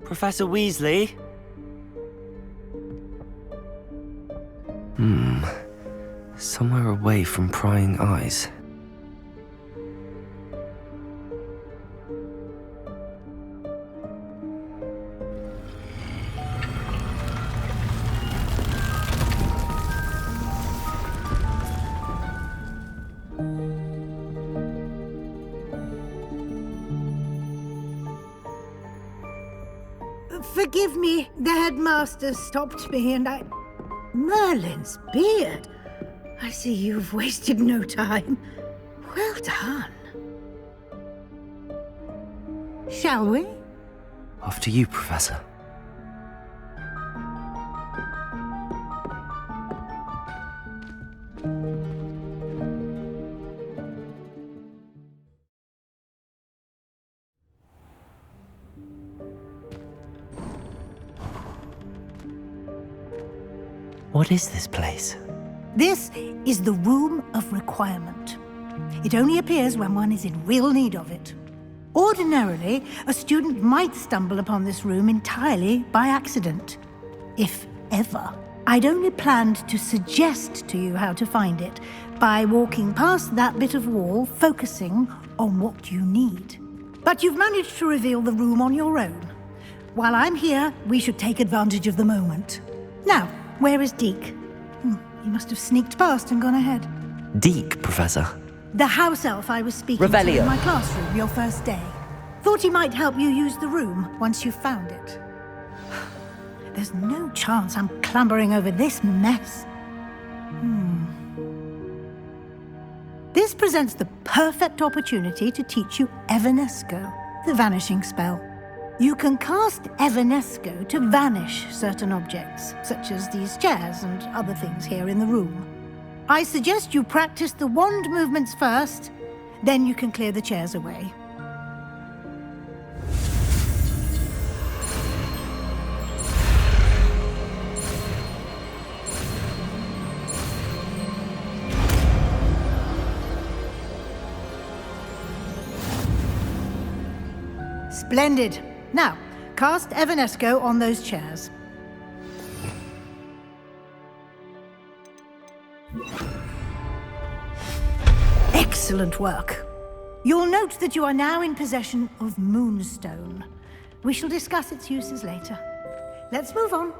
Professor Weasley? Somewhere away from prying eyes. Forgive me, the headmaster stopped me and I... Merlin's beard! I see you've wasted no time. Well done. Shall we? After you, Professor. What is this place? This is the Room of Requirement. It only appears when one is in real need of it. Ordinarily, a student might stumble upon this room entirely by accident. If ever. I'd only planned to suggest to you how to find it by walking past that bit of wall, focusing on what you need. But you've managed to reveal the room on your own. While I'm here, we should take advantage of the moment. Now, where is Deke? He must have sneaked past and gone ahead. Deke, Professor. The house elf I was speaking to in my classroom your first day. Thought he might help you use the room once you found it. There's no chance I'm clambering over this mess. This presents the perfect opportunity to teach you Evanesco, the vanishing spell. You can cast Evanesco to vanish certain objects, such as these chairs and other things here in the room. I suggest you practice the wand movements first, then you can clear the chairs away. Splendid. Now, cast Evanesco on those chairs. Excellent work. You'll note that you are now in possession of Moonstone. We shall discuss its uses later. Let's move on.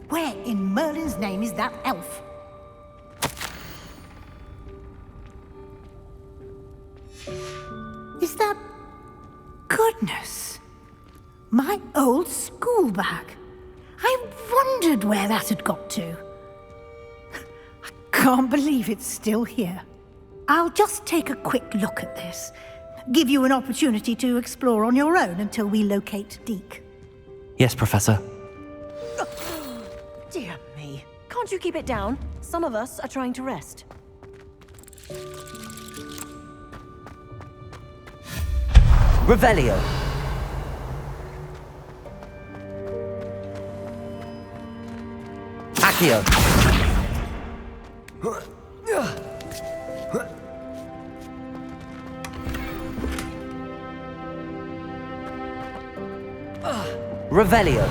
Where in Merlin's name is that elf? Is that... Goodness! My old school bag. I wondered where that had got to. I can't believe it's still here. I'll just take a quick look at this. Give you an opportunity to explore on your own until we locate Deke. Yes, Professor. Dear me. Can't you keep it down? Some of us are trying to rest. Revelio. Accio. Revelio.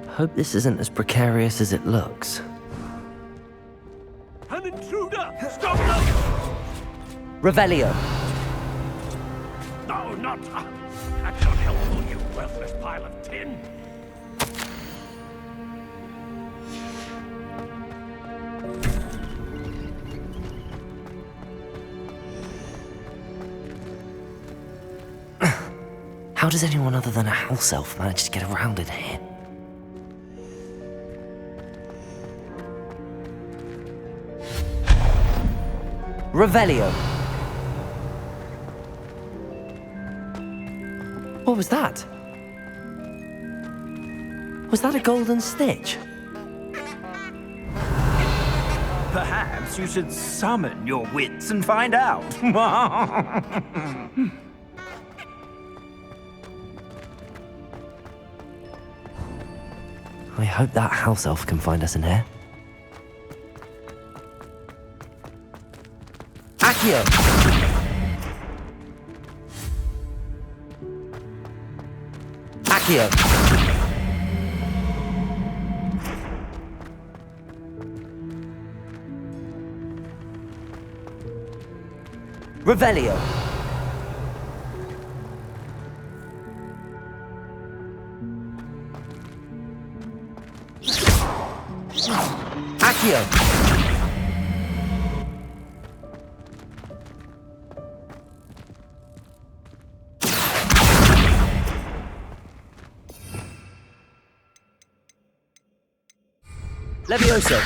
Hope this isn't as precarious as it looks. An intruder! Stop them! Revelio. No, not... That's not helpful, you worthless pile of tin. How does anyone other than a house elf manage to get around in here? Revelio. What was that? Was that a golden snitch? Perhaps you should summon your wits and find out. I hope that house elf can find us in here. Accio! Accio! Revelio! Accio! Levioso!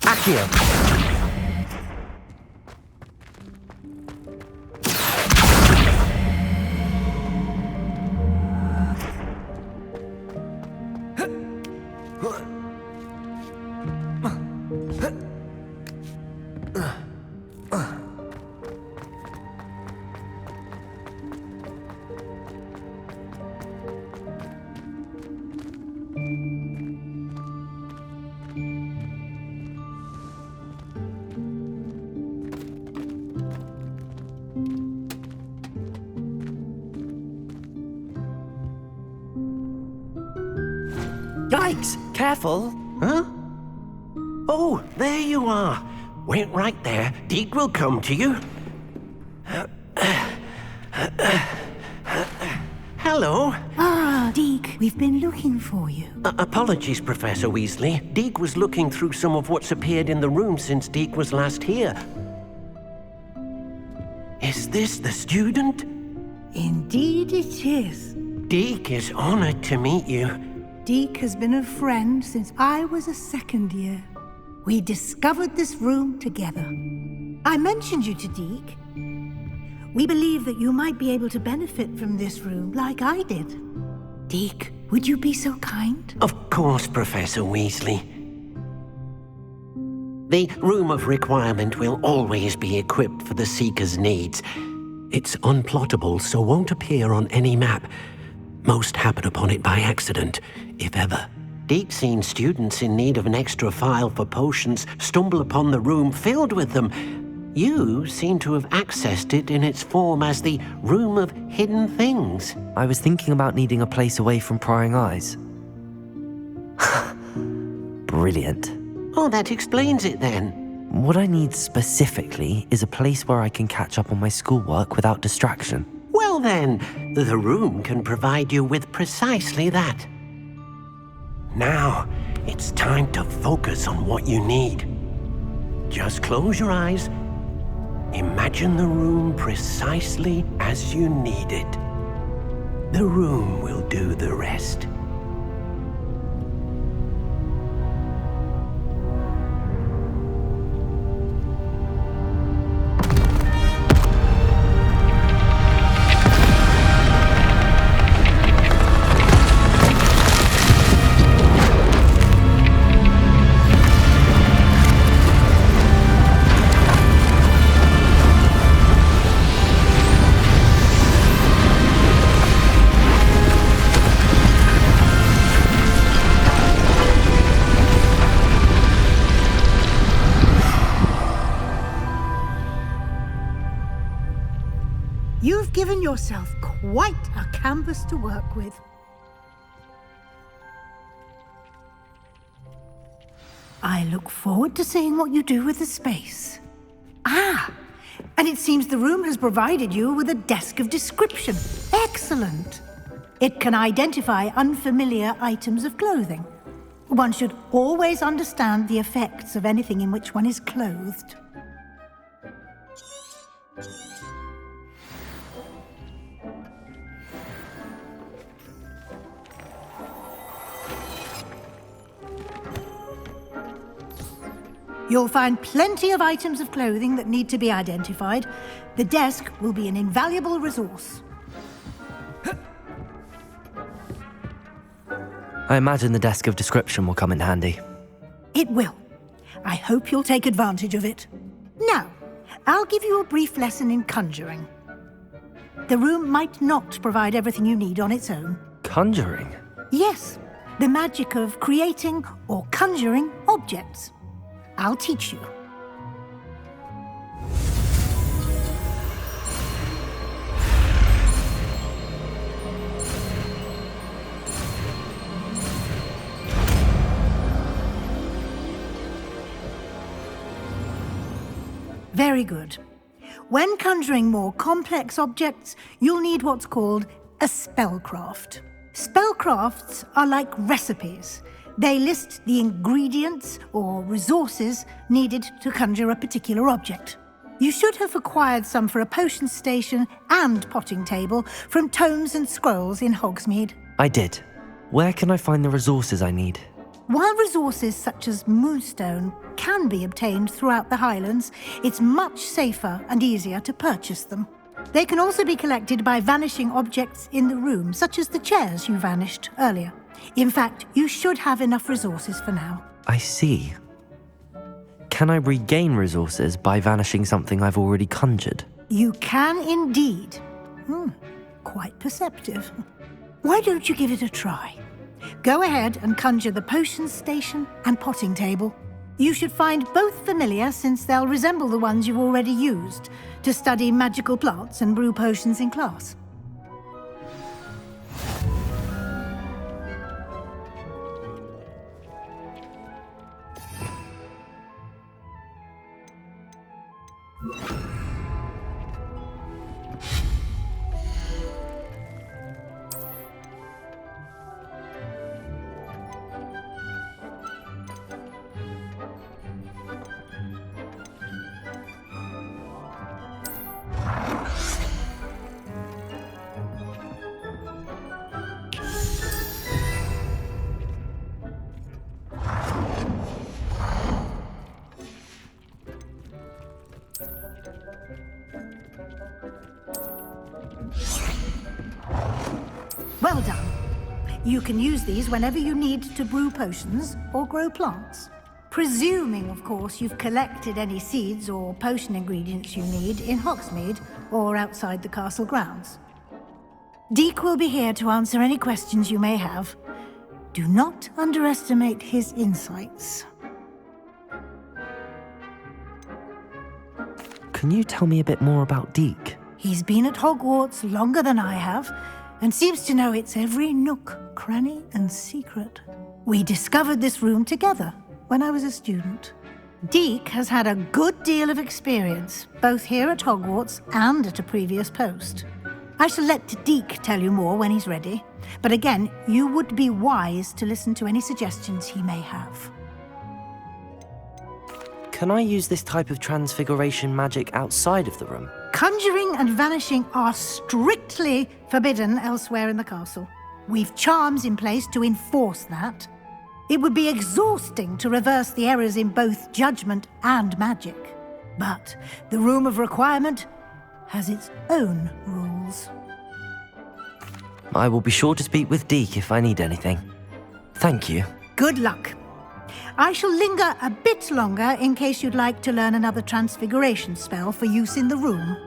Accio! Yikes! Careful! Huh? Oh, there you are. Wait right there. Deke will come to you. Hello. Ah, Deke, we've been looking for you. Apologies, Professor Weasley. Deke was looking through some of what's appeared in the room since Deke was last here. Is this the student? Indeed it is. Deke is honored to meet you. Deke has been a friend since I was a second year. We discovered this room together. I mentioned you to Deke. We believe that you might be able to benefit from this room like I did. Deke, would you be so kind? Of course, Professor Weasley. The Room of Requirement will always be equipped for the Seeker's needs. It's unplottable, so won't appear on any map. Most happen upon it by accident, if ever. Deke's seen students in need of an extra file for potions stumble upon the room filled with them. You seem to have accessed it in its form as the Room of Hidden Things. I was thinking about needing a place away from prying eyes. Brilliant. Oh, that explains it then. What I need specifically is a place where I can catch up on my schoolwork without distraction. Well then, the room can provide you with precisely that. Now, it's time to focus on what you need. Just close your eyes. Imagine the room precisely as you need it. The room will do the rest. You've given yourself quite a canvas to work with. I look forward to seeing what you do with the space. Ah, and it seems the room has provided you with a desk of description. Excellent. It can identify unfamiliar items of clothing. One should always understand the effects of anything in which one is clothed. You'll find plenty of items of clothing that need to be identified. The desk will be an invaluable resource. I imagine the desk of description will come in handy. It will. I hope you'll take advantage of it. Now, I'll give you a brief lesson in conjuring. The room might not provide everything you need on its own. Conjuring? Yes, the magic of creating or conjuring objects. I'll teach you. Very good. When conjuring more complex objects, you'll need what's called a spellcraft. Spellcrafts are like recipes. They list the ingredients or resources needed to conjure a particular object. You should have acquired some for a potion station and potting table from tomes and scrolls in Hogsmeade. I did. Where can I find the resources I need? While resources such as moonstone can be obtained throughout the Highlands, it's much safer and easier to purchase them. They can also be collected by vanishing objects in the room, such as the chairs you vanished earlier. In fact, you should have enough resources for now. I see. Can I regain resources by vanishing something I've already conjured? You can indeed. Quite perceptive. Why don't you give it a try? Go ahead and conjure the potion station and potting table. You should find both familiar, since they'll resemble the ones you've already used to study magical plants and brew potions in class. Well done. You can use these whenever you need to brew potions or grow plants. Presuming, of course, you've collected any seeds or potion ingredients you need in Hogsmeade or outside the castle grounds. Deek will be here to answer any questions you may have. Do not underestimate his insights. Can you tell me a bit more about Deek? He's been at Hogwarts longer than I have, and seems to know its every nook, cranny, and secret. We discovered this room together when I was a student. Deek has had a good deal of experience, both here at Hogwarts and at a previous post. I shall let Deek tell you more when he's ready, but again, you would be wise to listen to any suggestions he may have. Can I use this type of transfiguration magic outside of the room? Conjuring and vanishing are strictly forbidden elsewhere in the castle. We've charms in place to enforce that. It would be exhausting to reverse the errors in both judgment and magic. But the Room of Requirement has its own rules. I will be sure to speak with Deek if I need anything. Thank you. Good luck. I shall linger a bit longer in case you'd like to learn another transfiguration spell for use in the room.